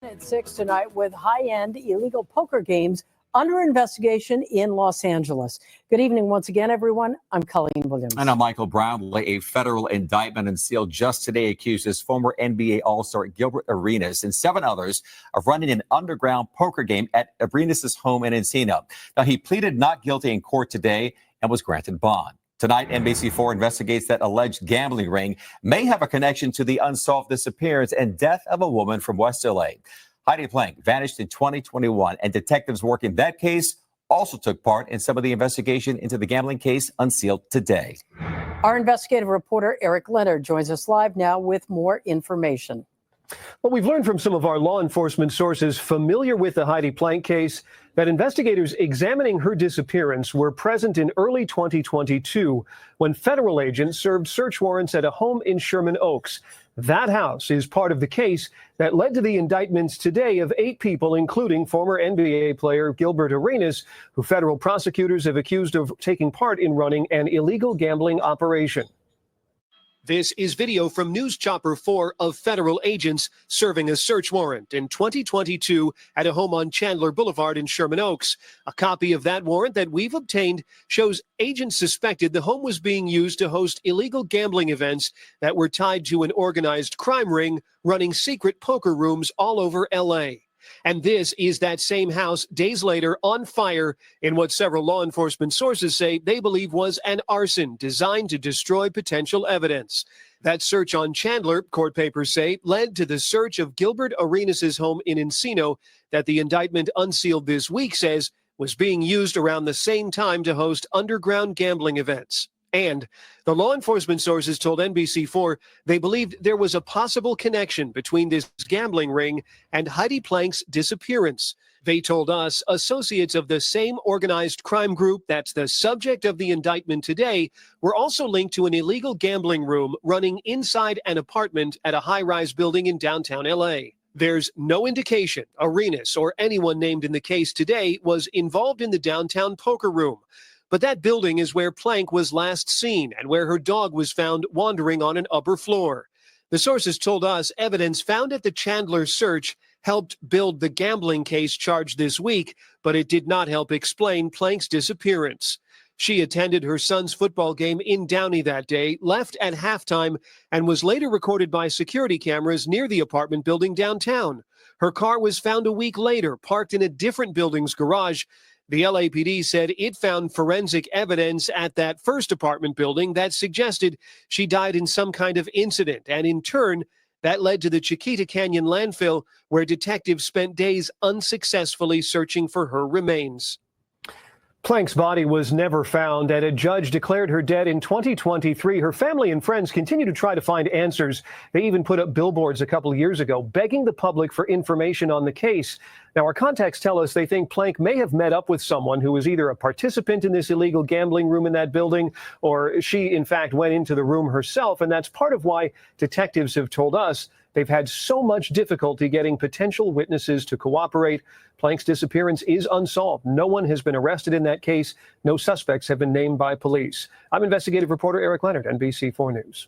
At 6 tonight with high-end illegal poker games under investigation in Los Angeles. Good evening once again, everyone. I'm Colleen Williams. And I'm Michael Brownlee. A federal indictment unsealed just today accuses former NBA All-Star Gilbert Arenas and 7 others of running an underground poker game at Arenas' home in Encino. Now, he pleaded not guilty in court today and was granted bond. Tonight, NBC4 investigates that alleged gambling ring may have a connection to the unsolved disappearance and death of a woman from West LA. Heidi Plank vanished in 2021, and detectives working that case also took part in some of the investigation into the gambling case unsealed today. Our investigative reporter Eric Leonard joins us live now with more information. Well, we've learned from some of our law enforcement sources familiar with the Heidi Plank case that investigators examining her disappearance were present in early 2022 when federal agents served search warrants at a home in Sherman Oaks. That house is part of the case that led to the indictments today of 8 people, including former NBA player Gilbert Arenas, who federal prosecutors have accused of taking part in running an illegal gambling operation. This is video from News Chopper 4 of federal agents serving a search warrant in 2022 at a home on Chandler Boulevard in Sherman Oaks. A copy of that warrant that we've obtained shows agents suspected the home was being used to host illegal gambling events that were tied to an organized crime ring running secret poker rooms all over L.A. And this is that same house days later on fire in what several law enforcement sources say they believe was an arson designed to destroy potential evidence. That search on Chandler, court papers say, led to the search of Gilbert Arenas' home in Encino that the indictment unsealed this week says was being used around the same time to host underground gambling events. And the law enforcement sources told NBC4 they believed there was a possible connection between this gambling ring and Heidi Plank's disappearance. They told us associates of the same organized crime group that's the subject of the indictment today were also linked to an illegal gambling room running inside an apartment at a high-rise building in downtown L.A. There's no indication Arenas or anyone named in the case today was involved in the downtown poker room. But that building is where Plank was last seen and where her dog was found wandering on an upper floor. The sources told us evidence found at the Chandler search helped build the gambling case charged this week, but it did not help explain Plank's disappearance. She attended her son's football game in Downey that day, left at halftime, and was later recorded by security cameras near the apartment building downtown. Her car was found a week later, parked in a different building's garage. The LAPD said it found forensic evidence at that first apartment building that suggested she died in some kind of incident, and in turn, that led to the Chiquita Canyon landfill, where detectives spent days unsuccessfully searching for her remains. Plank's body was never found, and a judge declared her dead in 2023. Her family and friends continue to try to find answers. They even put up billboards a couple of years ago begging the public for information on the case. Now, our contacts tell us they think Plank may have met up with someone who was either a participant in this illegal gambling room in that building, or she, in fact, went into the room herself. And that's part of why detectives have told us they've had so much difficulty getting potential witnesses to cooperate. Plank's disappearance is unsolved. No one has been arrested in that case. No suspects have been named by police. I'm investigative reporter Eric Leonard, NBC4 News.